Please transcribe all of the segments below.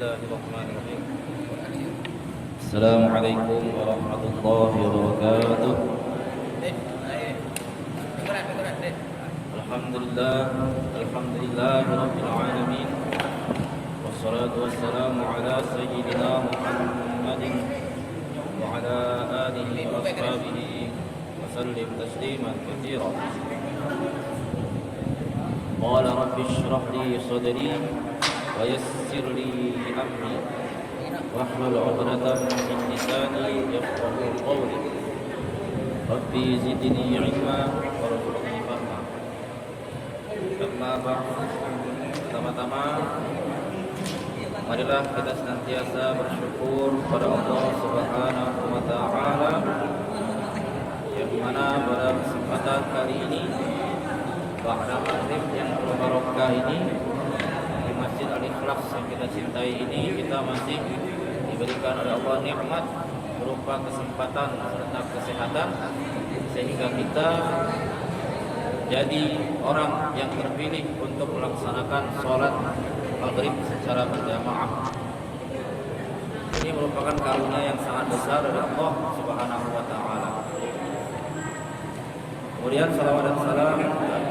Bismillahirrahmanirrahim. Assalamualaikum warahmatullahi wabarakatuh. Alhamdulillah rabbil alamin. Wassalatu wassalamu ala sayyidina Muhammadin wa ala alihi wa ashabihi wa sallim tasliman katsiran. Qala rabbi shrah li sadri wa yassir li amri wahlul 'uqdatam min lisani yafqahu qawli. Rabbi zidni 'ilma warzuqni fahma. Pertama-tama marilah kita senantiasa bersyukur kepada Allah Subhanahu wa taala yang mana pada kesempatan kali ini ba'da maghrib yang berbarokah ini di Masjid Al-Ikhlas yang kita cintai ini, kita masih diberikan oleh Allah nikmat berupa kesempatan serta kesehatan sehingga kita jadi orang yang terpilih untuk melaksanakan sholat maghrib secara berjamaah. Ini merupakan karunia yang sangat besar dari Allah Subhanahu wa taala. Kemudian salawat dan salam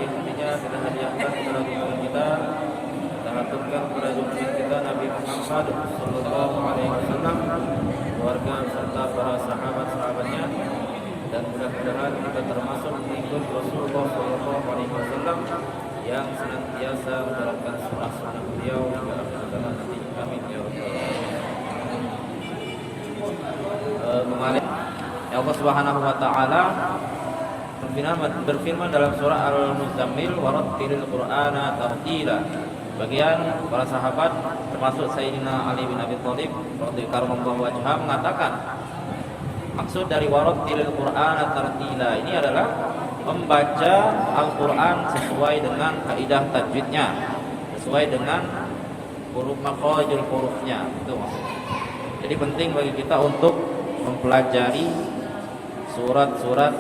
intinya kita hadiahkan kepada junjungan kita haturkan kepada junjungan kita Nabi Muhammad sallallahu alaihi wasallam, keluarga serta para sahabat-sahabatnya, dan mudah-mudahan kita termasuk pengikut Rasulullah sallallahu alaihi wasallam yang senantiasa menjalankan sunnah-sunnah beliau hingga akhir zaman nanti. Amin ya rabbal alamin. Kemarin Allah Subhanahu wa taala berfirman dalam surah Al-Muzammil, warattilil Qur'ana tartila. Bagian para sahabat termasuk Sayyidina Ali bin Abi Thalib radhiyallahu anhu mengatakan maksud dari warattilil Qur'ana tartila ini adalah membaca Al-Qur'an sesuai dengan kaidah tajwidnya, sesuai dengan huruf makharijul hurufnya, itu maksudnya. Jadi penting bagi kita untuk mempelajari surat-surat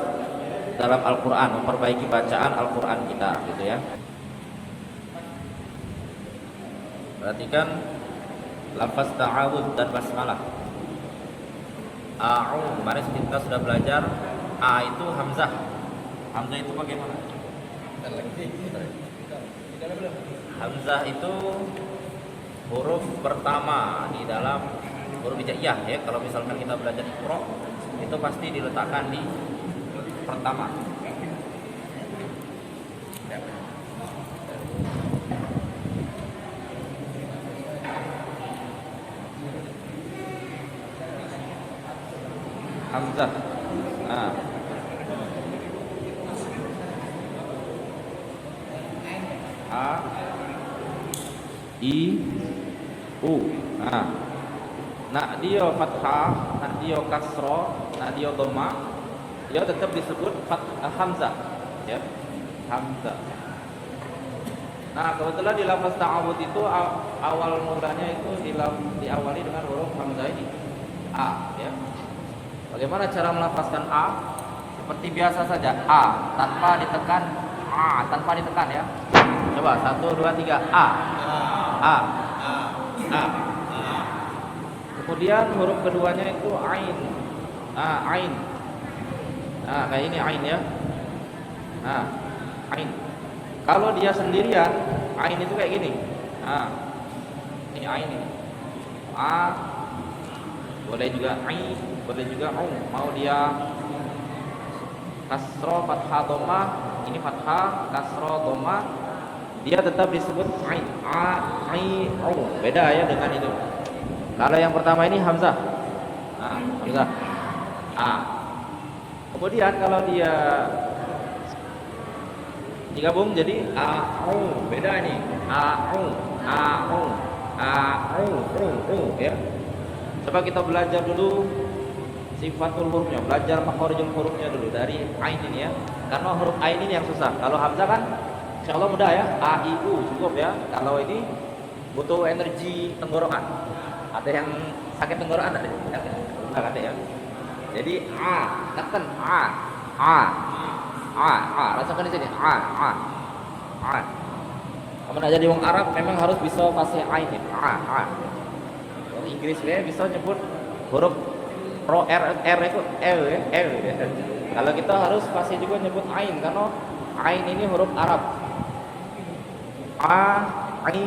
dalam Al-Quran, memperbaiki bacaan Al-Quran kita, gitu ya. Perhatikan lafaz ta'awudz dan basmalah. A'u, kemarin kita sudah belajar. A itu hamzah. Hamzah itu bagaimana? Hamzah itu huruf pertama di dalam huruf hijaiyah ya. Kalau misalkan kita belajar Iqra, itu pasti diletakkan di pertama. Hamzah. A I U. Nak dia fathah, nak dia kasrah, nak dia dhammah, dia tetap disebut hamzah, ya, hamzah. Nah, kebetulan di lafaz ta'awudz itu awal mulanya itu diawali dengan huruf hamzah ini, a, ya. Bagaimana cara melafazkan a? Seperti biasa saja, a tanpa ditekan, a tanpa ditekan, ya. Coba 1 2 3 a. A. A. Kemudian huruf keduanya itu ain. Ain. Kayak ini ain ya. Ain. Kalau dia sendirian, ain itu kayak gini. Ini ain ini. A. Boleh juga ain, boleh juga mau dia kasroh fathah dhammah, ini fathah kasroh dhammah, dia tetap disebut ain. Ain. Beda ya dengan itu. Kalau yang pertama ini hamzah. Hamzah. Kemudian kalau dia digabung jadi beda ini. Ya. Coba kita belajar dulu sifatul hurufnya, belajar makharijul hurufnya dulu dari ain ini ya. Karena huruf ain ini yang susah. Kalau hamzah kan insyaallah mudah ya. A I U cukup ya. Kalau ini butuh energi tenggorokan. Ada yang sakit tenggorokan ada? Enggak ada ya. Jadi tekan rasakan di sini Kamu nak jadi orang Arab memang harus bisa fasih ain ini. Inggris bisa nyebut huruf R itu L ya, L ya. Kalau kita harus pasti juga nyebut ain karena ain ini huruf Arab. A, I,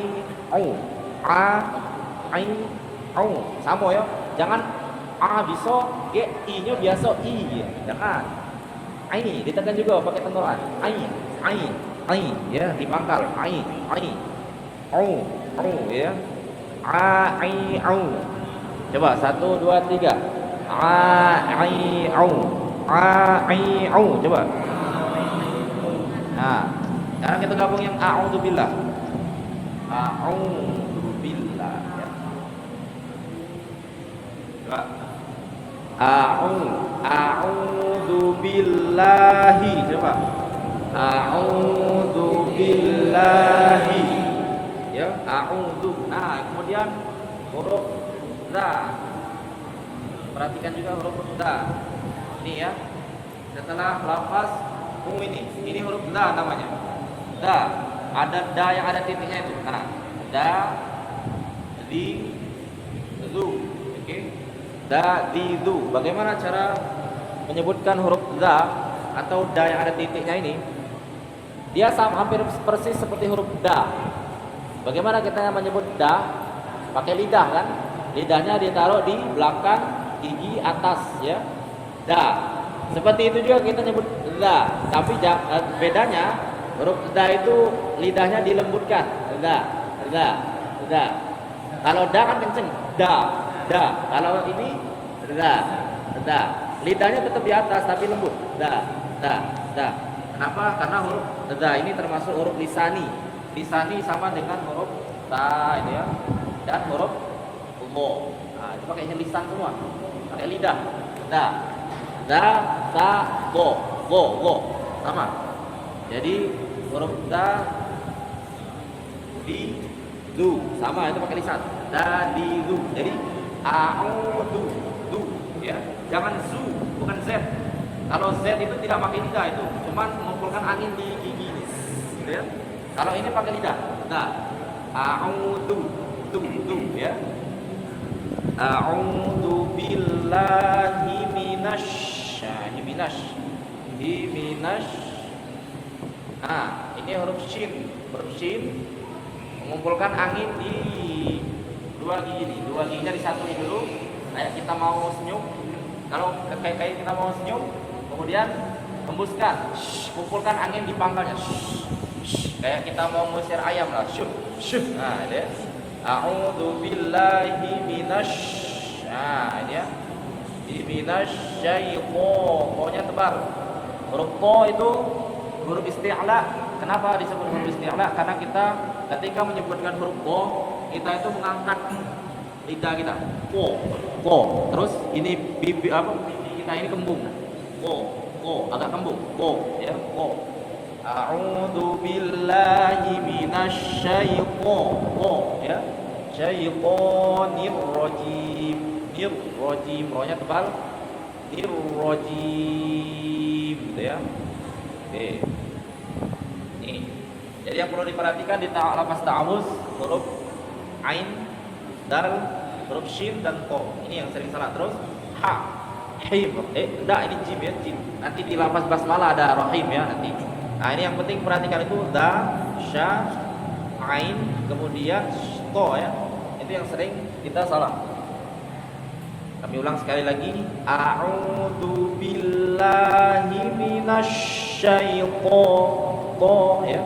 au, A, I, au, sama ya. Jangan A bisa, G, I-nya biasa I ya. Jangan. Ai ditekan juga pakai tendoran. Ai ya, dipangkal. Ai, au, ya. Au. Coba 1 2 3. Au. Coba. Nah, sekarang kita gabung yang a'udzubillah. A'udzubillah ya. Coba. A'udzubillahi. Coba. A'udzubillahi. Ya, a'udzu. Nah, kemudian huruf za. Perhatikan juga huruf za. Ini ya. Setelah lafaz ini huruf za namanya. Da. Ada da yang ada titiknya itu. Nah, da, di, zu. Oke. Da, di, zu. Bagaimana cara menyebutkan huruf za atau da yang ada titiknya ini? Dia sama hampir persis seperti huruf da. Bagaimana kita menyebut da? Pakai lidah kan? Lidahnya ditaruh di belakang gigi atas ya. Da. Seperti itu juga kita nyebut da. Tapi bedanya huruf da itu lidahnya dilembutkan. Da. Kalau da kan kenceng. Da. Kalau ini da. Lidahnya tetap di atas tapi lembut. Da. Kenapa? Karena huruf da ini termasuk huruf lisani. Lisani sama dengan huruf ta ini ya. Dan huruf go. Nah, itu pakai lisan semua. Pakai lidah. Da, ta, go. Sama. Jadi huruf da, di, du. Sama itu pakai lisan. Da, di, du. Jadi a'udzu, du ya. Jangan zu, bukan z. Kalau z itu tidak pakai lidah itu, cuman mengumpulkan angin di gigi ini. Gitu ya. Kalau ini pakai lidah. Nah, a'udzu, du ya. A'udzu billahi minasy. Nah, ini huruf shin. Huruf shin mengumpulkan angin di dua gigi ini. Dua giginya disatuin dulu. Kayak kita mau senyum. Kalau kayak kita mau senyum, kemudian hembuskan. Kumpulkan angin di pangkalnya. Kayak kita mau ngusir ayam lah. Syuh. Nah, ini. A'udzu billahi minasy. Nah, ini ya. Minasyaiton. Pokoknya tebal. Huruf to itu huruf isti'la. Kenapa disebut huruf isti'la? Karena kita ketika menyebutkan huruf to, kita itu mengangkat lidah kita. Ko. Terus ini pipi kita ini kembung. Ko, agak kembung. Ko, ya, ko. A'udzu billahi minasyaiton. Ya. Syaitonir rajim. Rajim, rohnya tebal. Rajim gitu ya. Oke. Nih. Jadi yang perlu diperhatikan di lafaz ta'awuz huruf ain, dal, huruf shin dan to. Ini yang sering salah. Terus ha, him. Enggak, ini jim ya, jim. Nanti di lafaz basmalah ada rahim ya nanti. Nah, ini yang penting perhatikan itu da, sya, ain, kemudian to ya. Itu yang sering kita salah. Kami ulang sekali lagi. A'udzu billahi minasyaiton. To ya.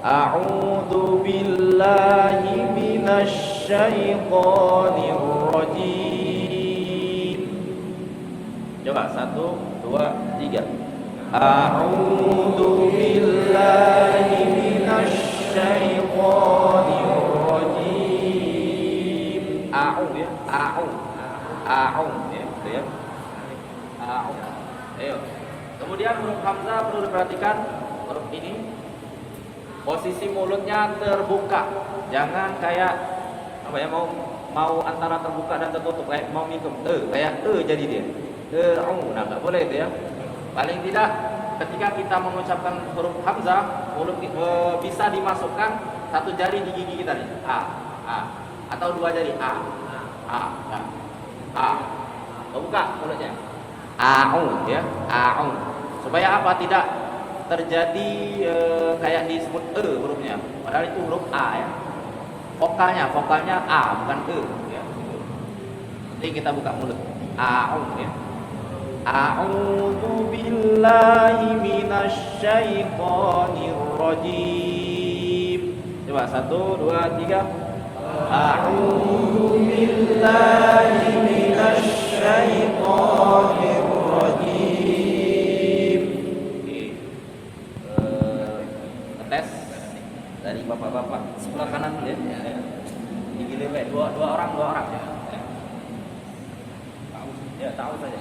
A'udzu billahi minasyaitonir rajim. Coba 1 2 3. A'udzu billahi minasyaitonir rajim. Ya. A'u ya, gitu ya. A'u. Ayo. Kemudian huruf hamzah perlu diperhatikan. Huruf ini posisi mulutnya terbuka. Jangan kayak mau antara terbuka dan tertutup kayak mau minum. Kayak jadi dia. Nah, enggak boleh itu ya. Paling tidak ketika kita mengucapkan huruf hamzah, mulut bisa dimasukkan satu jari di gigi kita nih. A. Atau dua jari A. A, ya. A. Buka mulutnya. A'u ya, a'u. Supaya apa? Tidak terjadi kayak disebut hurufnya. Padahal itu huruf A ya. Vokalnya A bukan ya. Nanti kita buka mulut. A'u ya. A'udzu billahi minasyaitonir rajim. Coba 1 2 3. A'udzu billahi minasyaitonir rajim. Tes dari bapak-bapak sebelah kanan ya. Digilir dua orang ya. Ya, tahu saja.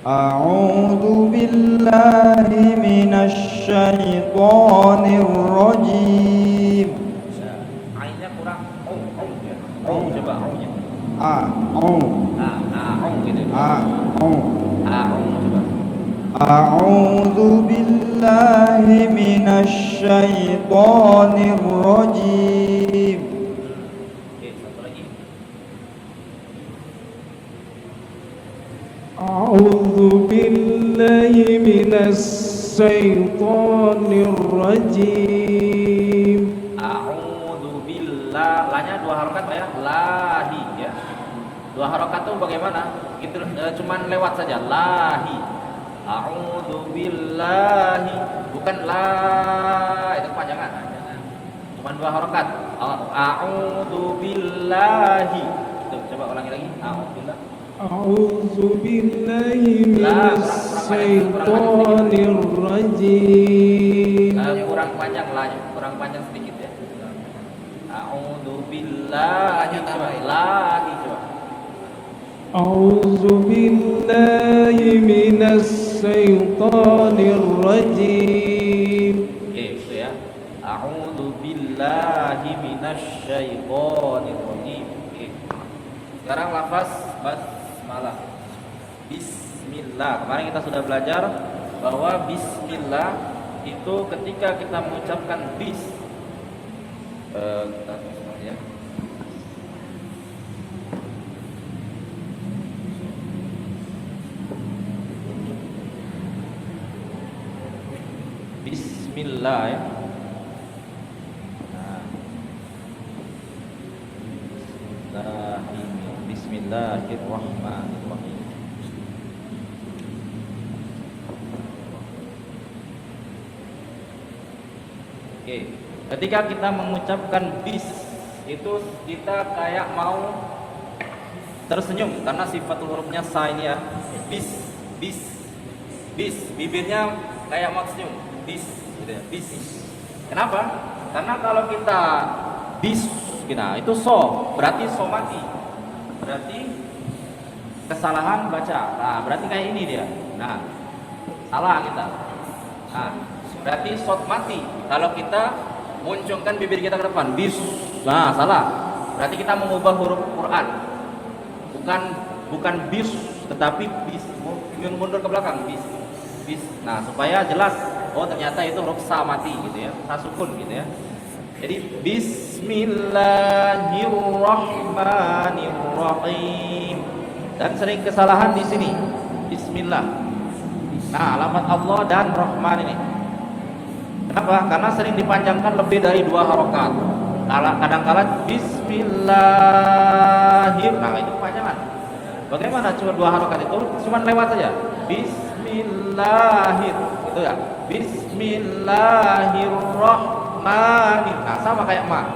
A'udzu billahi minasyaitonir rajim. Ainnya kurang. Ya. Coba nya. Gitu. Coba. A'udzu billahi minasyaitonir rajim. Satu lagi. A'udzu billahi minasyaitonir rajim. A'udzu billah. Lanya 2 harokat Pak ya. Lahi ya. 2 harokat itu bagaimana? Itu cuman lewat saja. Lahi. A'udzu billahi. Bukan la, itu kepanjangan. Cuman 2 harokat. A'udzu billahi. Itu coba ulangi lagi. A'udzu billah. A'udzu billahi minasyaitonir rajim. Kurang panjang sedikit ya. A'udzu billahi. Lahi coba. A'udzu billahi minasyaitonir rajim. Itu ya. A'udzu billahi minasyaitonir rajim. Sekarang lafaz basmalah. Bismillah. Kemarin kita sudah belajar bahwa bismillah itu ketika kita mengucapkan ya. Bismillah ya. Bismillahirrahmanirrahim. Oke, ketika kita mengucapkan bis itu kita kayak mau tersenyum karena sifatul hurufnya sa ini ya. Bis. Bibirnya kayak mau senyum. Bis gitu ya. Bis. Kenapa? Karena kalau kita bis kita itu berarti mati. Berarti kesalahan baca. Nah, berarti kayak ini dia. Nah, salah kita. Nah, berarti mati. Kalau kita munculkan bibir kita ke depan, bis. Nah, salah. Berarti kita mengubah huruf Quran. Bukan bis, tetapi bis. Mundur ke belakang, bis. Nah, supaya jelas, oh ternyata itu huruf sa mati gitu ya. Sa sukun gitu ya. Jadi Bismillahirrahmanirrahim. Dan sering kesalahan di sini. Bismillah. Nah, lafaz Allah dan Rahman ini. Kenapa? Karena sering dipanjangkan lebih dari 2 harokat. Kadang-kala Bismillahir. Nah, itu kepanjangan. Bagaimana cuma 2 harokat itu? Cuma lewat saja. Bismillahir. Itu ya. Bismillahirrahmanirrahim. Nah, sama kayak ma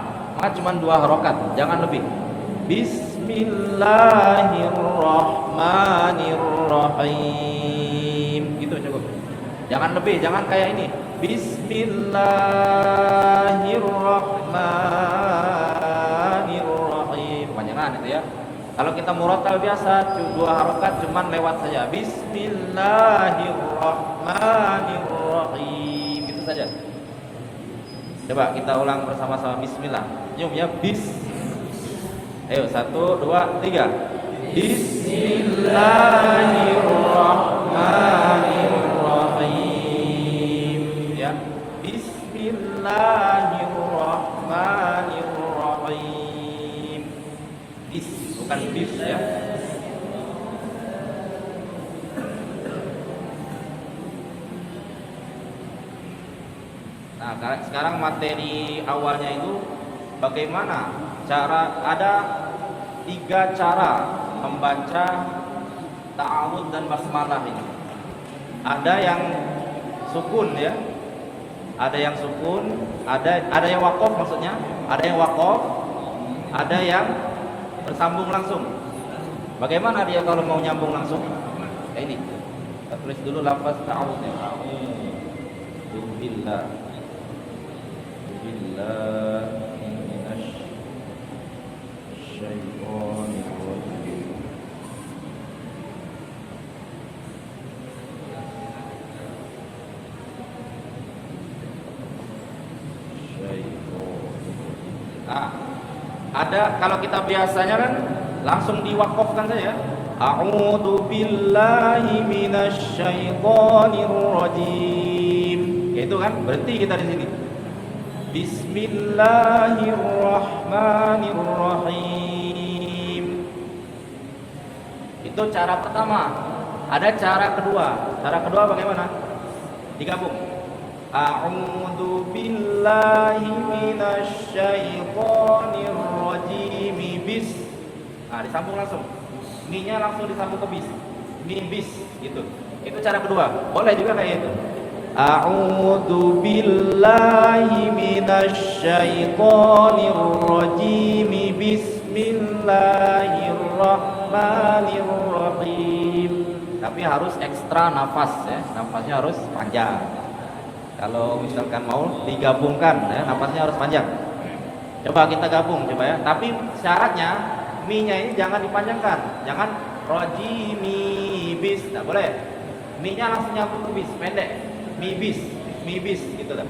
cuma 2 harokat, jangan lebih. Bismillahirrahmanirrahim. Gitu cukup. Jangan lebih, jangan kayak ini. Bismillahirrahmanirrahim. Panjangan itu ya. Kalau kita murattal biasa 2 harokat cuman lewat saja. Bismillahirrahmanirrahim. Gitu saja. Coba kita ulang bersama-sama. Bismillah. Nyum ya, bis. Ayo 1 2 3. Bismillahirrahmanirrahim. Ya. Bismillahirrahmanirrahim. Bis. bukan bis ya. Nah, sekarang materi awalnya itu bagaimana ada 3 cara membaca ta'awudz dan basmalah ini. Ada yang sukun ya, ada yang sukun, ada yang waqaf maksudnya, ada yang waqaf, ada yang bersambung langsung. Bagaimana dia kalau mau nyambung langsung? Kayak ini. Kita tulis dulu lafaz ta'awudz ya. A'udzu billahi minasy syaithanir rajim. Nah, ada kalau kita biasanya kan langsung diwakafkan saja. A'udzu billahi minasy syaithanir rajim. Itu kan berhenti kita di sini. Bismillahirrahmanirrahim. Itu cara pertama. Ada cara kedua. Cara kedua bagaimana? Digabung. A'udzu billahi minasy syaithanir rajim. Bis. Nah, disambung langsung. Mi-nya langsung disambung ke bis. Mi bis gitu. Itu cara kedua. Boleh juga kayak itu. A'udzu billahi minasy syaithanir rajim. Bismillahirrahmanirrahim. Tapi harus ekstra nafas ya. Nafasnya harus panjang. Kalau misalkan mau digabungkan ya, nafasnya harus panjang. Coba kita gabung coba ya. Tapi syaratnya mi-nya ini jangan dipanjangkan. Jangan rajimi bis, enggak boleh. Mi-nya langsung nyambung ke bis, pendek. Mi bis gitu dah.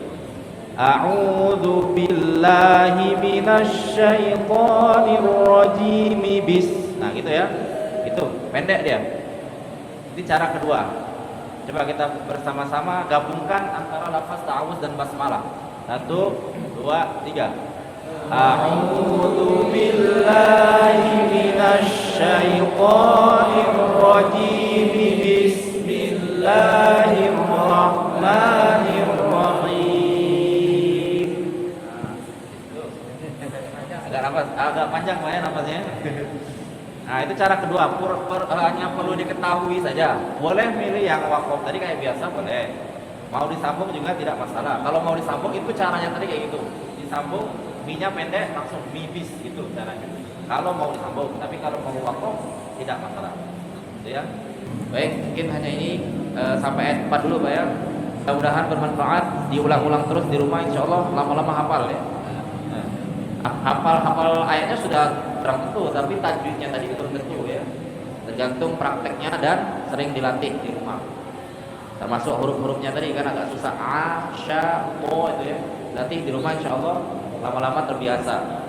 A'udzu billahi minasy syaithanir rajim bis. Nah, gitu ya. Itu pendek dia. Ini cara kedua. Coba kita bersama-sama gabungkan antara lafaz ta'awudz dan basmalah. 1 2 3. A'udzu billahi minasy syaithanir rajim. Bismillahirrahmanirrahim. Agak panjang Pak ya nafasnya. Nah, itu cara kedua. Hanya perlu diketahui saja. Boleh milih yang waqaf tadi kayak biasa boleh. Mau disambung juga tidak masalah. Kalau mau disambung itu caranya tadi kayak gitu. Disambung, mi-nya pendek langsung mi bis itu caranya. Kalau mau disambung, tapi kalau mau waqaf tidak masalah. Gitu ya. Baik, mungkin hanya ini sampai ayat 4 dulu Pak ya. Mudah-mudahan bermanfaat, diulang-ulang terus di rumah insyaallah lama-lama hafal ya. Hafal ayatnya sudah kurang tentu, tapi tajwidnya tadi belum tentu ya. Tergantung prakteknya dan sering dilatih di rumah. Termasuk huruf-hurufnya tadi kan agak susah, a, sya, o itu ya. Latih di rumah insyaallah lama-lama terbiasa.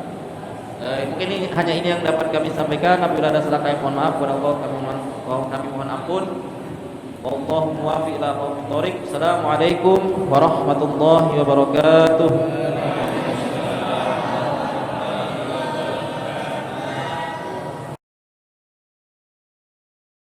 Mungkin hanya ini yang dapat kami sampaikan. Apabila ada salah kami mohon maaf kepada Allah, kami mohon ampun. Wallahu muwaffiq ila aqwamit thoriq. Assalamualaikum warahmatullahi wabarakatuh.